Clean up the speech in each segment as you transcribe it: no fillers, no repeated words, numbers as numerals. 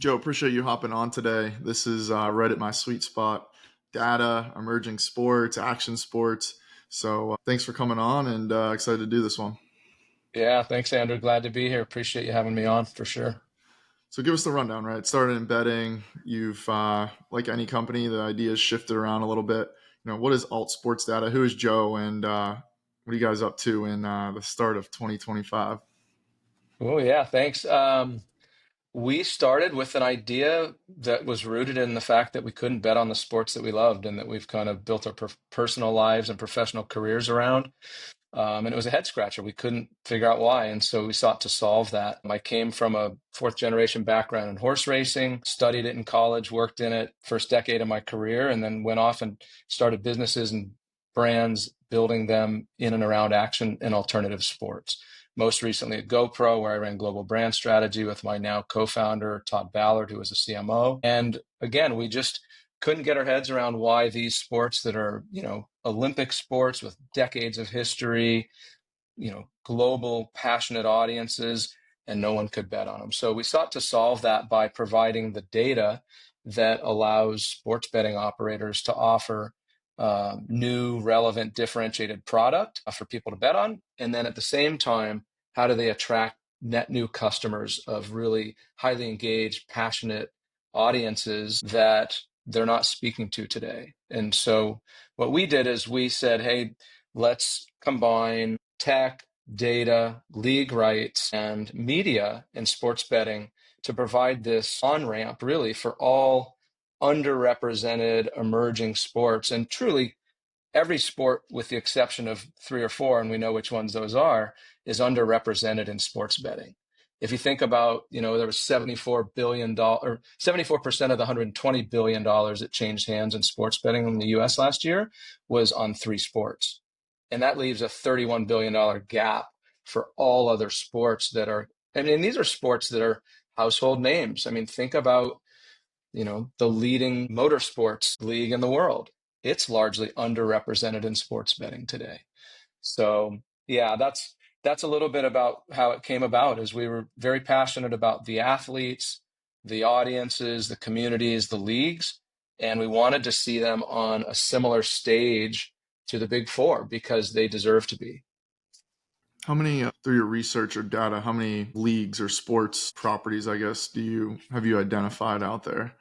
Joe, appreciate you hopping on today. This is right at my sweet spot: data, emerging sports, action sports. So thanks for coming on, and excited to do this one. Yeah, thanks, Andrew. Glad to be here. Appreciate you having me on for sure. So give us the rundown, right? Started in betting. You've, like any company, the ideas shifted around a little bit. What is alt sports data? Who is Joe, and what are you guys up to in the start of 2025? Oh, yeah, thanks. We started with an idea that was rooted in the fact that we couldn't bet on the sports that we loved and that we've kind of built our personal lives and professional careers around. And it was a head scratcher. We couldn't figure out why. And so we sought to solve that. I came from a fourth generation background in horse racing, studied it in college, worked in it first decade of my career, and then went off and started businesses and brands, building them in and around action and alternative sports. Most recently at GoPro, where I ran global brand strategy with my now co-founder, Todd Ballard, who was a CMO. And again, we just couldn't get our heads around why these sports that are, Olympic sports with decades of history, global passionate audiences, and no one could bet on them. So we sought to solve that by providing the data that allows sports betting operators to offer new, relevant, differentiated product for people to bet on. And then at the same time, how do they attract net new customers of really highly engaged, passionate audiences that they're not speaking to today? And so what we did is we said, hey, let's combine tech, data, league rights, and media in sports betting to provide this on-ramp really for all underrepresented emerging sports. And truly, every sport, with the exception of three or four, and we know which ones those are, is underrepresented in sports betting. If you think about, there was $74 billion, or 74% of the $120 billion that changed hands in sports betting in the US last year was on three sports. And that leaves a $31 billion gap for all other sports that are, these are sports that are household names. Think about, the leading motorsports league in the world. It's largely underrepresented in sports betting today. So yeah, that's a little bit about how it came about. Is we were very passionate about the athletes, the audiences, the communities, the leagues, and we wanted to see them on a similar stage to the big four because they deserve to be. How many, through your research or data, how many leagues or sports properties, I guess, have you identified out there,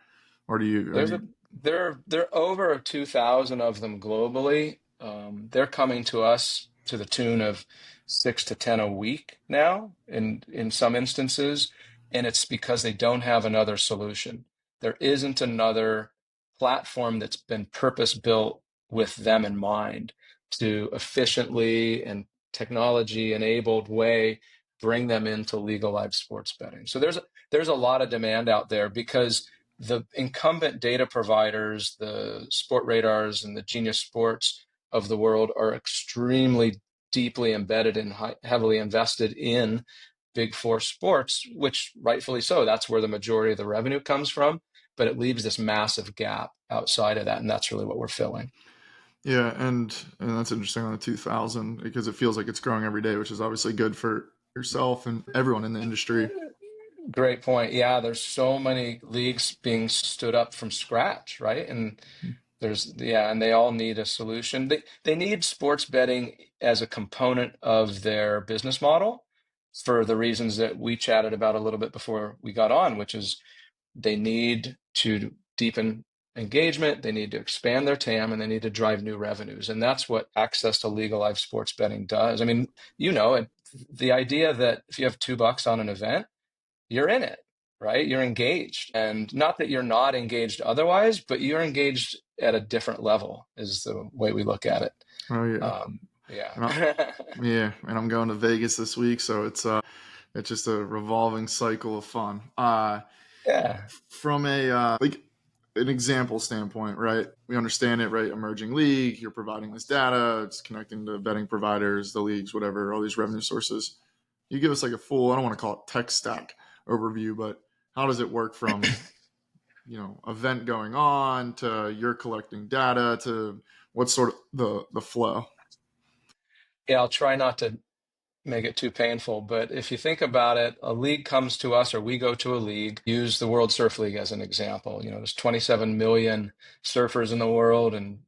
or are There's you? a there are over 2,000 of them globally. They're coming to us to the tune of 6 to 10 a week now, in some instances, and it's because they don't have another solution. There isn't another platform that's been purpose built with them in mind to efficiently and technology enabled way bring them into legal live sports betting. So there's a lot of demand out there because the incumbent data providers, the Sport Radars and the Genius Sports of the world, are extremely deeply embedded and heavily invested in big four sports, which rightfully so. That's where the majority of the revenue comes from. But it leaves this massive gap outside of that. And that's really what we're filling. Yeah, and that's interesting on the 2000 because it feels like it's growing every day, which is obviously good for yourself and everyone in the industry. Great point. Yeah, there's so many leagues being stood up from scratch, right? And and they all need a solution. They need sports betting as a component of their business model for the reasons that we chatted about a little bit before we got on, which is they need to deepen engagement, they need to expand their TAM, and they need to drive new revenues. And that's what access to legal live sports betting does. The idea that if you have $2 on an event, you're in it, right? You're engaged. And not that you're not engaged otherwise, but you're engaged at a different level is the way we look at it. Oh yeah, and Yeah. yeah, and I'm going to Vegas this week, so it's just a revolving cycle of fun. Yeah. From a like an example standpoint, right? We understand it, right? Emerging league, you're providing this data, it's connecting to betting providers, the leagues, whatever, all these revenue sources. You give us like a full, I don't want to call it tech stack overview, but how does it work from, event going on to you're collecting data to what's sort of the flow? Yeah, I'll try not to make it too painful, but if you think about it, a league comes to us or we go to a league. Use the World Surf League as an example. There's 27 million surfers in the world and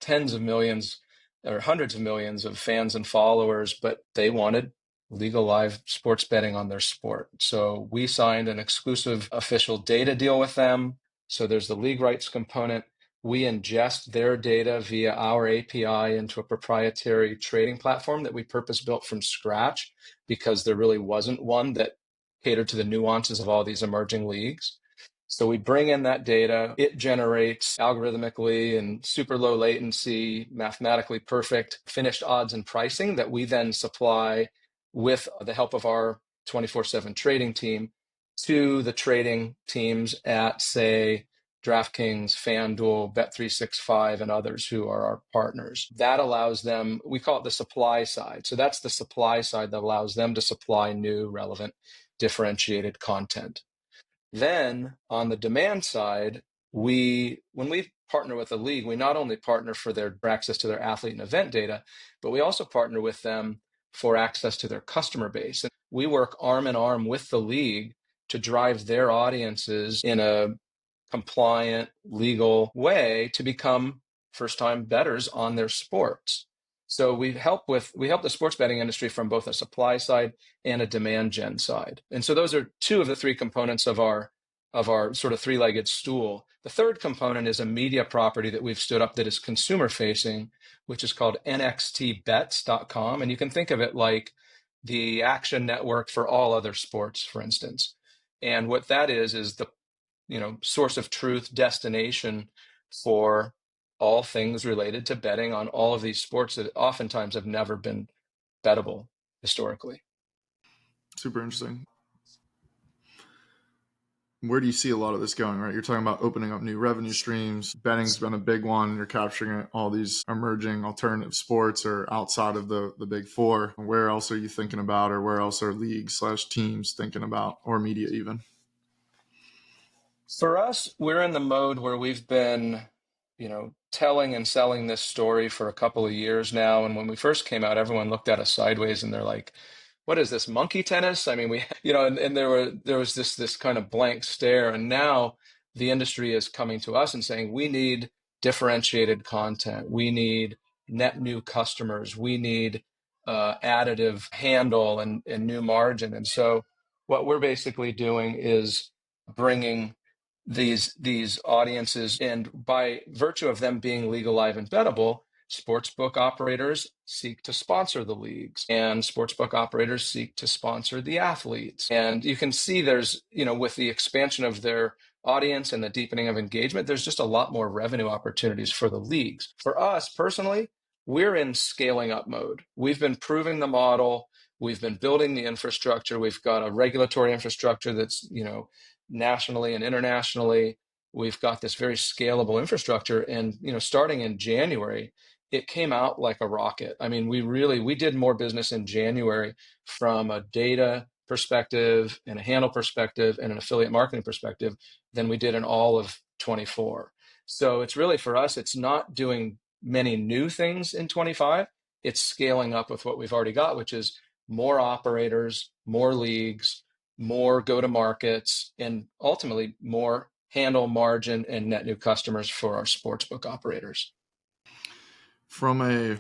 tens of millions or hundreds of millions of fans and followers, but they wanted legal live sports betting on their sport. So we signed an exclusive official data deal with them. So there's the league rights component. We ingest their data via our API into a proprietary trading platform that we purpose built from scratch because there really wasn't one that catered to the nuances of all these emerging leagues. So we bring in that data, it generates algorithmically and super low latency, mathematically perfect finished odds and pricing that we then supply with the help of our 24/7 trading team to the trading teams at, say, DraftKings, FanDuel, Bet365, and others who are our partners. That allows them, we call it the supply side. So that's the supply side that allows them to supply new, relevant, differentiated content. Then on the demand side, when we partner with a league, we not only partner for their access to their athlete and event data, but we also partner with them for access to their customer base. And we work arm in arm with the league to drive their audiences in a compliant, legal way to become first-time bettors on their sports. So we help the sports betting industry from both a supply side and a demand gen side. And so those are two of the three components of our sort of three-legged stool. The third component is a media property that we've stood up that is consumer facing, which is called nxtbets.com. And you can think of it like the action network for all other sports, for instance. And what that is the source of truth destination for all things related to betting on all of these sports that oftentimes have never been bettable historically. Super interesting. Where do you see a lot of this going, right? You're talking about opening up new revenue streams. Betting's been a big one. You're capturing all these emerging alternative sports or outside of the big four. Where else are you thinking about, or where else are leagues/teams thinking about, or media even? For us, we're in the mode where we've been, telling and selling this story for a couple of years now. And when we first came out, everyone looked at us sideways and they're like, what is this, monkey tennis? I mean, and there was this kind of blank stare. And now the industry is coming to us and saying, we need differentiated content. We need net new customers. We need additive handle and new margin. And so what we're basically doing is bringing these audiences, and by virtue of them being legal, live, and bettable, sportsbook operators seek to sponsor the leagues, and sportsbook operators seek to sponsor the athletes. And you can see there's, with the expansion of their audience and the deepening of engagement, there's just a lot more revenue opportunities for the leagues. For us personally, we're in scaling up mode. We've been proving the model. We've been building the infrastructure. We've got a regulatory infrastructure that's, nationally and internationally. We've got this very scalable infrastructure. And, starting in January, it came out like a rocket. I mean, we did more business in January from a data perspective and a handle perspective and an affiliate marketing perspective than we did in all of 24. So it's really, for us, it's not doing many new things in 25. It's scaling up with what we've already got, which is more operators, more leagues, more go-to-markets, and ultimately more handle, margin, and net new customers for our sportsbook operators. From a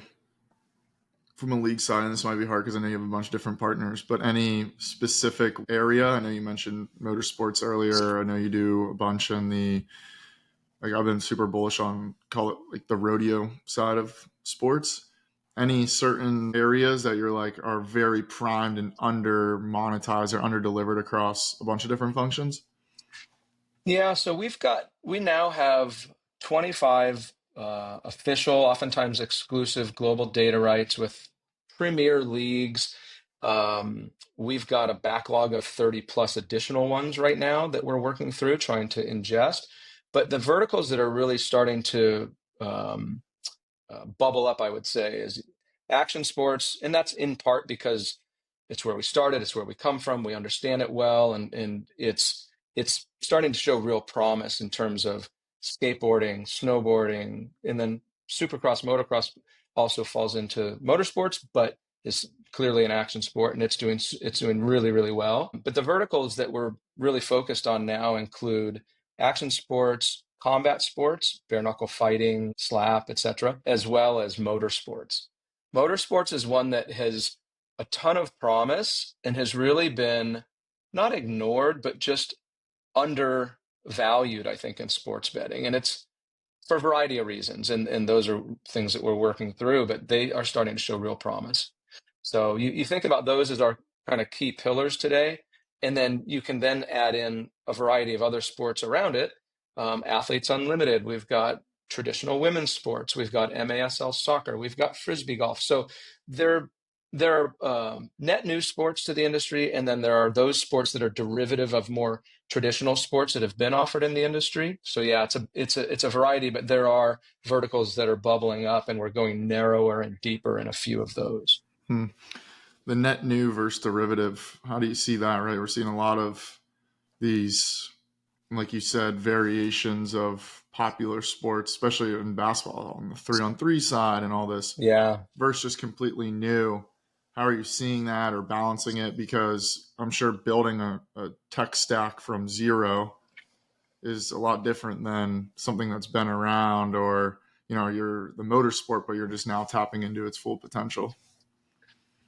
league side, and this might be hard because I know you have a bunch of different partners, but any specific area? I know you mentioned motorsports earlier. I know you do a bunch in I've been super bullish on, call it like the rodeo side of sports. Any certain areas that you're like are very primed and under monetized or under delivered across a bunch of different functions? Yeah, so we now have 25 official, oftentimes exclusive global data rights with premier leagues. We've got a backlog of 30 plus additional ones right now that we're working through, trying to ingest. But the verticals that are really starting to bubble up, I would say, is action sports. And that's in part because it's where we started, it's where we come from, we understand it well, and it's starting to show real promise in terms of skateboarding, snowboarding, and then supercross, motocross also falls into motorsports, but is clearly an action sport, and it's doing really, really well. But the verticals that we're really focused on now include action sports, combat sports, bare knuckle fighting, slap, etc., as well as motorsports. Motorsports is one that has a ton of promise and has really been not ignored, but just undervalued, I think, in sports betting. And it's for a variety of reasons. And those are things that we're working through, but they are starting to show real promise. So you think about those as our kind of key pillars today. And then you can then add in a variety of other sports around it. Athletes Unlimited, we've got traditional women's sports, we've got MASL soccer, we've got frisbee golf. So there are net new sports to the industry, and then there are those sports that are derivative of more traditional sports that have been offered in the industry. So yeah, it's a variety, but there are verticals that are bubbling up, and we're going narrower and deeper in a few of those. The net new versus derivative, how do you see that? Right, we're seeing a lot of these, like you said, variations of popular sports, especially in basketball on the 3-on-3 side and all this. Yeah. Versus just completely new. How are you seeing that or balancing it? Because I'm sure building a tech stack from zero is a lot different than something that's been around, or you're the motorsport, but you're just now tapping into its full potential.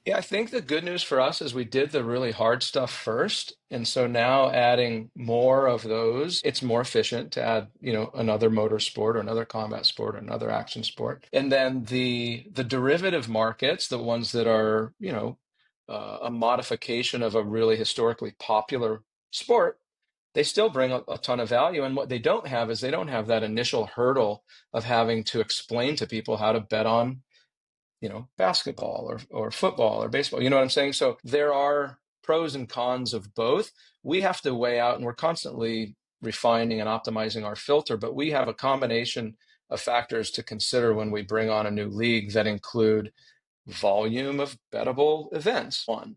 Yeah, I think the good news for us is we did the really hard stuff first. And so now adding more of those, it's more efficient to add, another motorsport or another combat sport or another action sport. And then the derivative markets, the ones that are, a modification of a really historically popular sport, they still bring a ton of value. And what they don't have is they don't have that initial hurdle of having to explain to people how to bet on basketball or football or baseball. You know what I'm saying? So there are pros and cons of both. We have to weigh out, and we're constantly refining and optimizing our filter, but we have a combination of factors to consider when we bring on a new league that include volume of bettable events, one,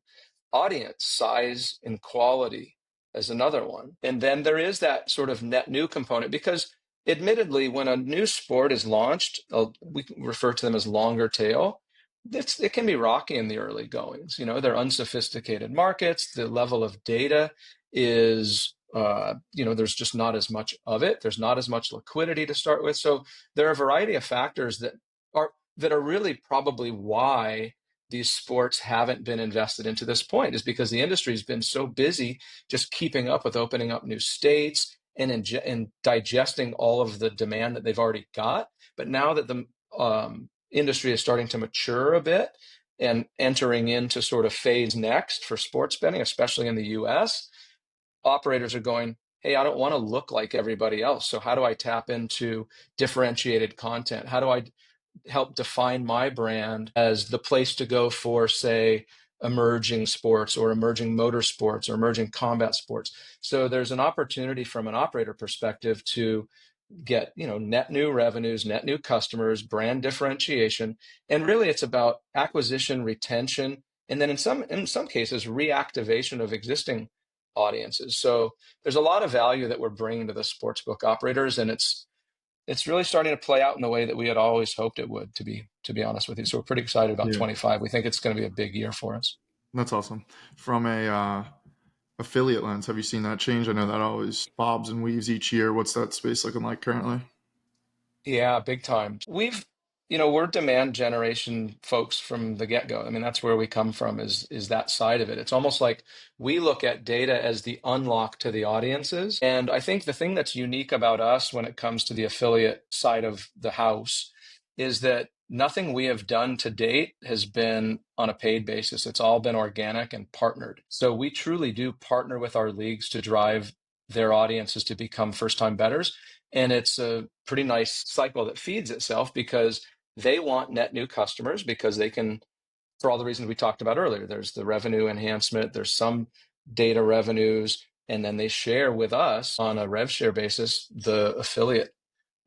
audience size and quality as another one. And then there is that sort of net new component, because admittedly, when a new sport is launched, we refer to them as longer tail. It can be rocky in the early goings. They're unsophisticated markets. The level of data is, there's just not as much of it. There's not as much liquidity to start with. So there are a variety of factors that are really probably why these sports haven't been invested into this point, is because the industry has been so busy just keeping up with opening up new states and digesting all of the demand that they've already got. But now that the industry is starting to mature a bit and entering into sort of phase next for sports betting, especially in the US, operators are going, hey, I don't want to look like everybody else. So how do I tap into differentiated content? How do I help define my brand as the place to go for, say, emerging sports or emerging motorsports or emerging combat sports? So there's an opportunity from an operator perspective to get net new revenues, net new customers, brand differentiation, and really it's about acquisition, retention, and then in some cases reactivation of existing audiences. So there's a lot of value that we're bringing to the sportsbook operators, and it's really starting to play out in the way that we had always hoped it would, to be honest with you. So we're pretty excited about 25. We think it's going to be a big year for us. That's awesome. From a affiliate lens, have you seen that change? I know that always bobs and weaves each year. What's that space looking like currently? Yeah, big time. We're demand generation folks from the get-go. I mean, that's where we come from, is that side of it. It's almost like we look at data as the unlock to the audiences. And I think the thing that's unique about us when it comes to the affiliate side of the house is that nothing we have done to date has been on a paid basis. It's all been organic and partnered. So we truly do partner with our leagues to drive their audiences to become first-time bettors. And it's a pretty nice cycle that feeds itself, because they want net new customers, because they can, for all the reasons we talked about earlier, there's the revenue enhancement, there's some data revenues, and then they share with us on a rev share basis the affiliate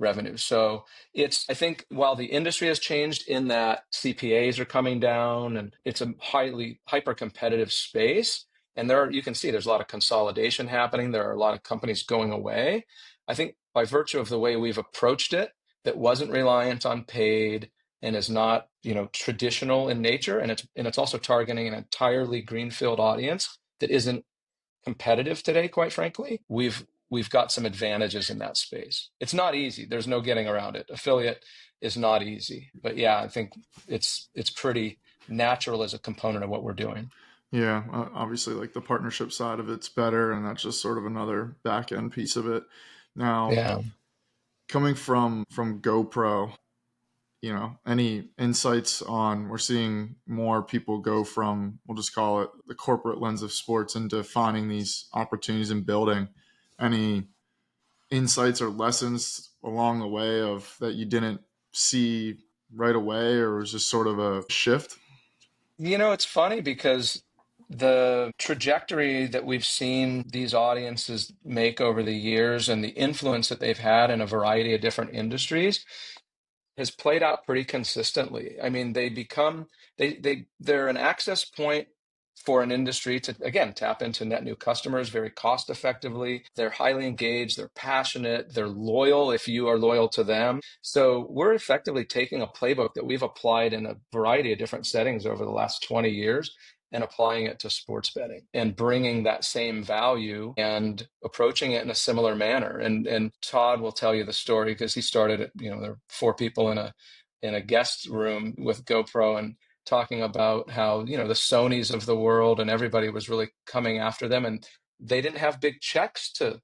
revenue. So I think while the industry has changed in that CPAs are coming down and it's a highly hyper competitive space, and you can see there's a lot of consolidation happening. There are a lot of companies going away. I think by virtue of the way we've approached it, that wasn't reliant on paid, and is not, traditional in nature, and it's also targeting an entirely greenfield audience that isn't competitive today, quite frankly. We've got some advantages in that space. It's not easy. There's no getting around it. Affiliate is not easy. But yeah, I think it's pretty natural as a component of what we're doing. Yeah, obviously, like the partnership side of it's better, and that's just sort of another back end piece of it. Now, Yeah. coming from GoPro, any insights on, we're seeing more people go from, we'll just call it the corporate lens of sports, into finding these opportunities in building. Any insights or lessons along the way of that you didn't see right away, or was just sort of a shift? It's funny because the trajectory that we've seen these audiences make over the years and the influence that they've had in a variety of different industries has played out pretty consistently. I mean, they're an access point for an industry to, again, tap into net new customers very cost effectively. They're highly engaged, they're passionate, they're loyal if you are loyal to them. So we're effectively taking a playbook that we've applied in a variety of different settings over the last 20 years and applying it to sports betting and bringing that same value and approaching it in a similar manner. And Todd will tell you the story because he started it. There were 4 people in a guest room with GoPro and talking about how, the Sonys of the world and everybody was really coming after them, and they didn't have big checks to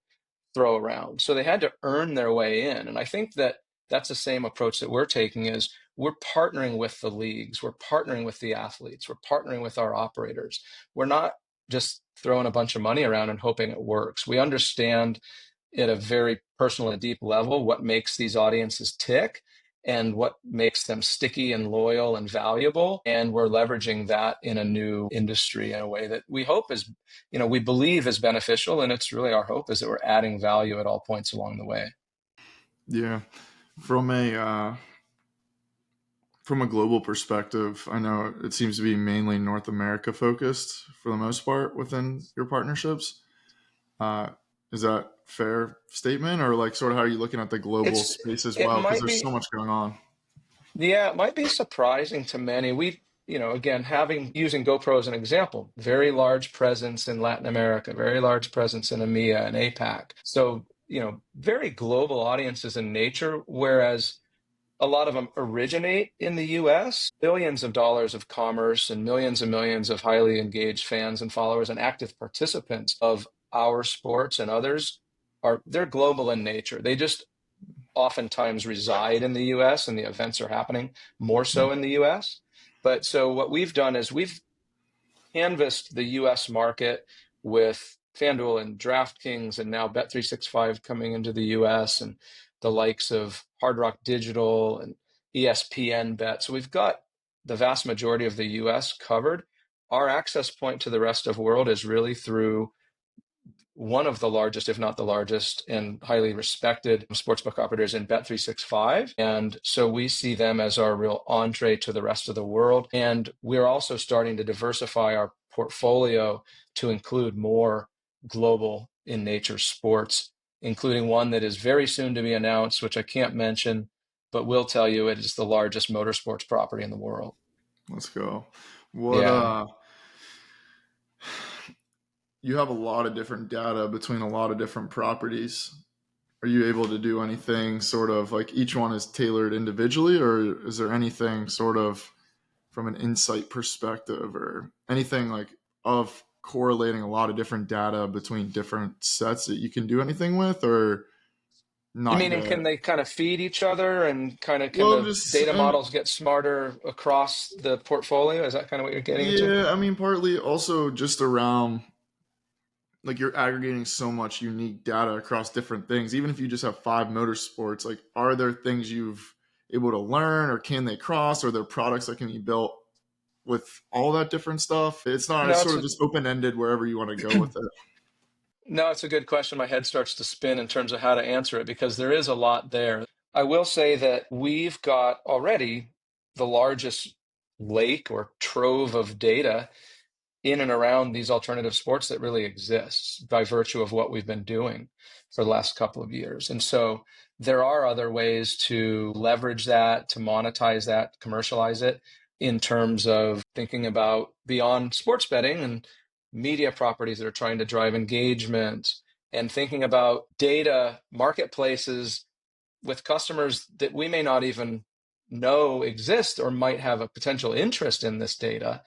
throw around. So they had to earn their way in. And I think that that's the same approach that we're taking is we're partnering with the leagues, we're partnering with the athletes, we're partnering with our operators. We're not just throwing a bunch of money around and hoping it works. We understand at a very personal and deep level what makes these audiences tick and what makes them sticky and loyal and valuable. And we're leveraging that in a new industry in a way that we hope is, we believe is beneficial. And it's really our hope is that we're adding value at all points along the way. Yeah, from a global perspective, I know it seems to be mainly North America focused for the most part within your partnerships. Uh, is that fair statement, or like sort of how are you looking at the global It's, space as it well? Because might there's so be, much going on. yeah, it might be surprising to many. Again, using GoPro as an example, very large presence in Latin America, very large presence in EMEA and APAC. So, very global audiences in nature, whereas a lot of them originate in the US. Billions of dollars of commerce and millions of highly engaged fans and followers and active participants of our sports and others they're global in nature. They just oftentimes reside in the US and the events are happening more so in the US. But so what we've done is we've canvassed the US market with FanDuel and DraftKings and now Bet365 coming into the US and the likes of Hard Rock Digital and ESPN Bet. So we've got the vast majority of the US covered. Our access point to the rest of the world is really through one of the largest, if not the largest, and highly respected sportsbook operators in Bet365. And so we see them as our real entree to the rest of the world. And we're also starting to diversify our portfolio to include more global in nature sports, including one that is very soon to be announced, which I can't mention, but will tell you it is the largest motorsports property in the world. Let's go. What Yeah. You have a lot of different data between a lot of different properties. Are you able to do anything sort of like each one is tailored individually, or is there anything sort of from an insight perspective or anything like of correlating a lot of different data between different sets that you can do anything with, or You not mean, and yet? can they kind of feed each other and can Well, the just data models get smarter across the portfolio? Is that kind of what you're getting into? yeah, I mean, partly also just around like you're aggregating so much unique data across different things. Even if you just have 5 motorsports, like are there things you've able to learn, or can they cross? Or are there products that can be built with all that different stuff? It's not. It's No, sort of just open ended wherever you want to go with it. no, it's a good question. My head starts to spin in terms of how to answer it because there is a lot there. I will say that we've got already the largest lake or trove of data in and around these alternative sports that really exists by virtue of what we've been doing for the last couple of years. And so there are other ways to leverage that, to monetize that, commercialize it in terms of thinking about beyond sports betting and media properties that are trying to drive engagement, and thinking about data marketplaces with customers that we may not even know exist or might have a potential interest in this data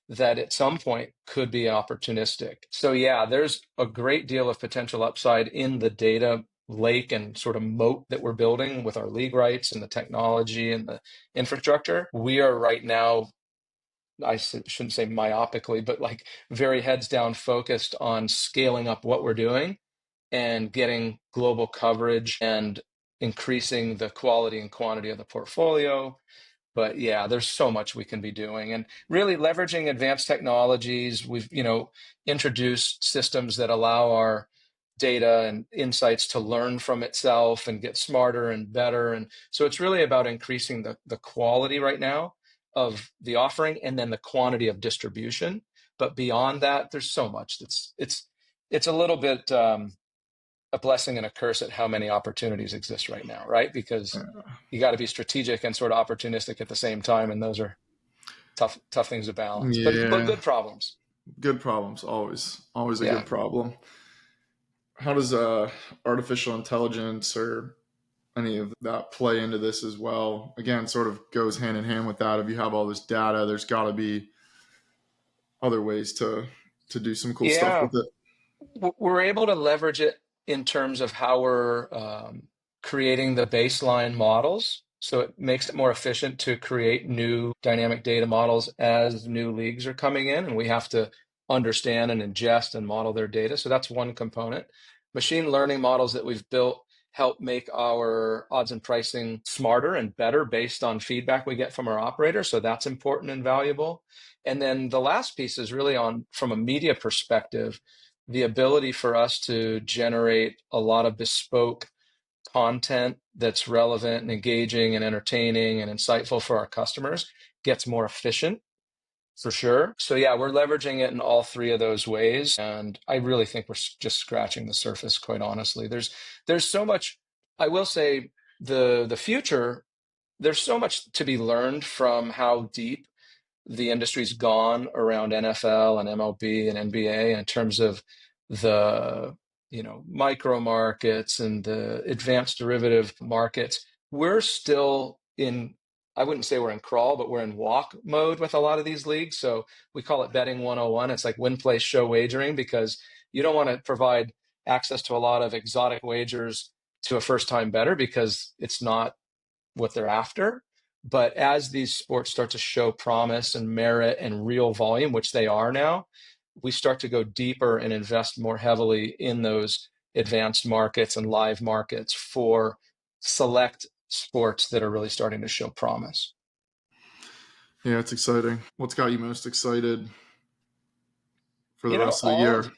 that at some point could be opportunistic. So yeah, there's a great deal of potential upside in the data lake and sort of moat that we're building with our league rights and the technology and the infrastructure. We are right now, I shouldn't say myopically, but like very heads down focused on scaling up what we're doing and getting global coverage and increasing the quality and quantity of the portfolio. But yeah, there's so much we can be doing, and really leveraging advanced technologies. We've, introduced systems that allow our data and insights to learn from itself and get smarter and better. And so it's really about increasing the quality right now of the offering and then the quantity of distribution. But beyond that, there's so much it's a little bit a blessing and a curse at how many opportunities exist right now, right? Because you got to be strategic and sort of opportunistic at the same time, and those are tough things to balance. But Yeah, good problems. good problems. Always a Yeah. good problem. How does artificial intelligence or any of that play into this as well? Again, sort of goes hand in hand with that. If you have all this data, there's got to be other ways to do some cool stuff Yeah, with it. we're able to leverage it in terms of how we're creating the baseline models. So it makes it more efficient to create new dynamic data models as new leagues are coming in, and we have to understand and ingest and model their data. So that's one component. Machine learning models that we've built help make our odds and pricing smarter and better based on feedback we get from our operators. So that's important and valuable. And then the last piece is really on from a media perspective, the ability for us to generate a lot of bespoke content that's relevant and engaging and entertaining and insightful for our customers gets more efficient for sure. So yeah, we're leveraging it in all three of those ways, and I really think we're just scratching the surface, quite honestly. There's so much. I will say the future, there's so much to be learned from how deep the industry's gone around NFL and MLB and NBA in terms of the micro markets and the advanced derivative markets. We're still in, I wouldn't say we're in crawl, but we're in walk mode with a lot of these leagues. So we call it betting 101. It's like win, place, show wagering, because you don't want to provide access to a lot of exotic wagers to a first time bettor because it's not what they're after. But as these sports start to show promise and merit and real volume, which they are now, we start to go deeper and invest more heavily in those advanced markets and live markets for select sports that are really starting to show promise. Yeah, it's exciting. What's got you most excited for the rest of the All year?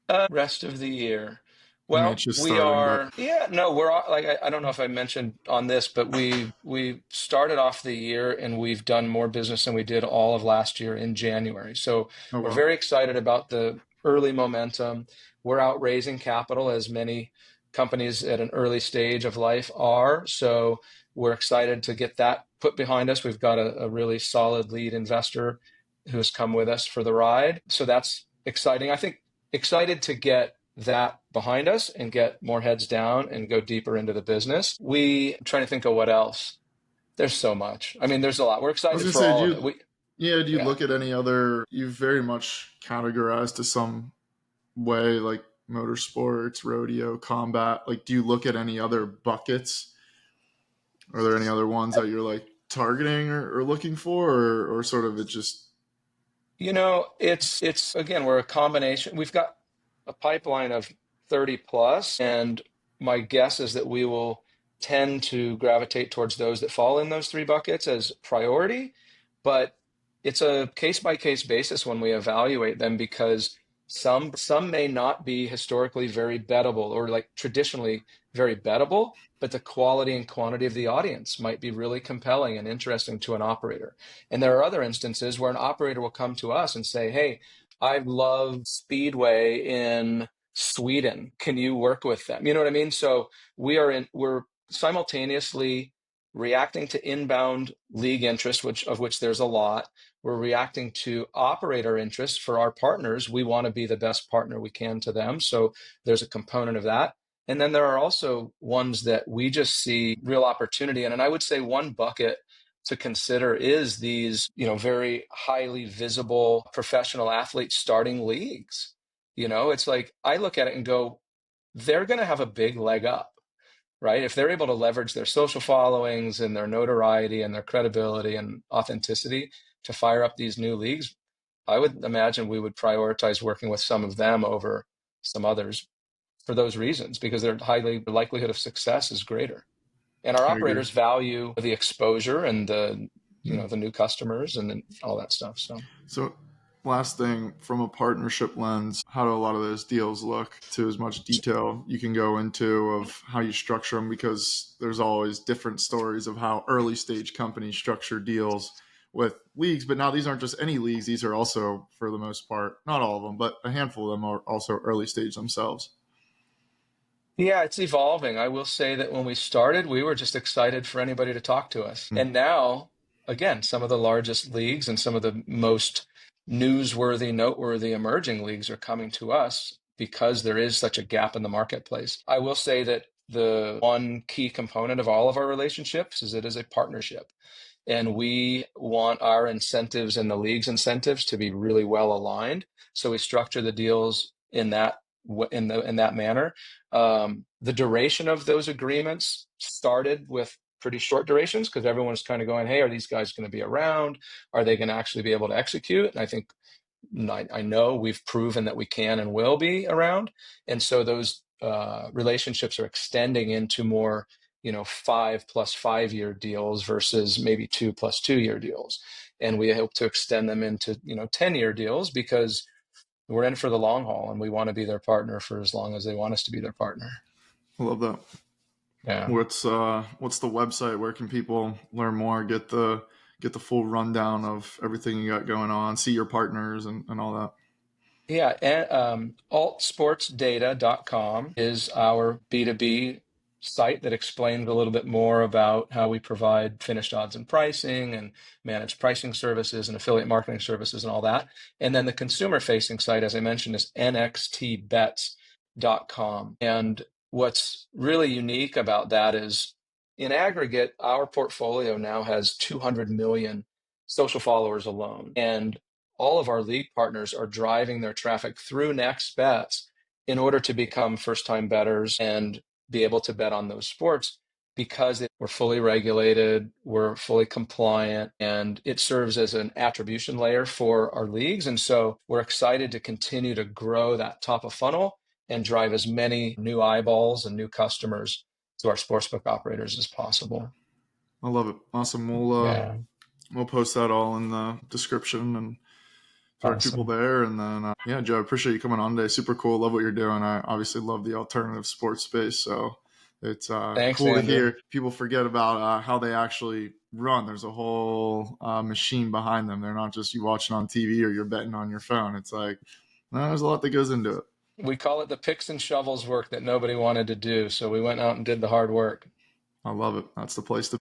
of rest of the year. I mean, it's Well, just we starting, but are, yeah, no, we're like, I don't know if I mentioned on this, but we started off the year and we've done more business than we did all of last year in January. So oh we're well. very excited about the early momentum. We're out raising capital, as many companies at an early stage of life are. So we're excited to get that put behind us. We've got a really solid lead investor who's come with us for the ride. So that's exciting. I think excited to get that behind us and get more heads down and go deeper into the business. I'm trying to think of what else. There's so much. I mean, there's a lot. We're I was excited gonna for say, all of it. do you Yeah. look at any other? You've very much categorized to some way, like motorsports, rodeo, combat. Like, do you look at any other buckets? Are there any other ones that you're like targeting or looking for, or sort of it just? It's again, we're a combination. We've got a pipeline of 30 plus, and my guess is that we will tend to gravitate towards those that fall in those three buckets as priority. But it's a case by case basis when we evaluate them, because Some may not be historically very bettable or like traditionally very bettable, but the quality and quantity of the audience might be really compelling and interesting to an operator. And there are other instances where an operator will come to us and say, "Hey, I love Speedway in Sweden. Can you work with them?" You know what I mean? So we're simultaneously reacting to inbound league interest, of which there's a lot. We're reacting to operator interest for our partners. We want to be the best partner we can to them. So there's a component of that. And then there are also ones that we just see real opportunity in. And I would say one bucket to consider is these, very highly visible professional athletes starting leagues. It's like I look at it and go, they're going to have a big leg up, right? If they're able to leverage their social followings and their notoriety and their credibility and authenticity to fire up these new leagues, I would imagine we would prioritize working with some of them over some others for those reasons, because their likelihood of success is greater. And our I agree. operators value the exposure and the, Hmm. the new customers and all that stuff. So, last thing, from a partnership lens, how do a lot of those deals look, to as much detail you can go into of how you structure them? Because there's always different stories of how early stage companies structure deals with leagues. But now these aren't just any leagues. These are also, for the most part, not all of them, but a handful of them are also early stage themselves. Yeah, it's evolving. I will say that when we started, we were just excited for anybody to talk to us. Mm. And now, again, some of the largest leagues and some of the most newsworthy, noteworthy emerging leagues are coming to us because there is such a gap in the marketplace. I will say that the one key component of all of our relationships is it is a partnership. And we want our incentives and the league's incentives to be really well aligned. So we structure the deals in that manner. The duration of those agreements started with pretty short durations because everyone's kind of going, "Hey, are these guys going to be around? Are they going to actually be able to execute?" And I know we've proven that we can and will be around. And so those relationships are extending into more, 5+5 year deals versus maybe 2+2 year deals. And we hope to extend them into, 10-year deals because we're in for the long haul and we want to be their partner for as long as they want us to be their partner. I love that. Yeah. What's the website? Where can people learn more, get the full rundown of everything you got going on, see your partners and all that? Yeah, and altsportsdata.com is our B2B site that explains a little bit more about how we provide finished odds and pricing and managed pricing services and affiliate marketing services and all that. And then the consumer facing site, as I mentioned, is nxtbets.com. And what's really unique about that is in aggregate, our portfolio now has 200 million social followers alone. And all of our league partners are driving their traffic through Next Bets in order to become first-time bettors and be able to bet on those sports because we're fully regulated, we're fully compliant, and it serves as an attribution layer for our leagues. And so we're excited to continue to grow that top of funnel and drive as many new eyeballs and new customers to our sportsbook operators as possible. I love it. Awesome. We'll post that all in the description and direct people Awesome. there. And then, yeah, Joe, I appreciate you coming on today. Super cool. Love what you're doing. I obviously love the alternative sports space. So it's Thanks, cool to Andrew. hear people forget about how they actually run. There's a whole machine behind them. They're not just you watching on TV or you're betting on your phone. It's like, no, there's a lot that goes into it. We call it the picks and shovels work that nobody wanted to do. So we went out and did the hard work. I love it. That's the place to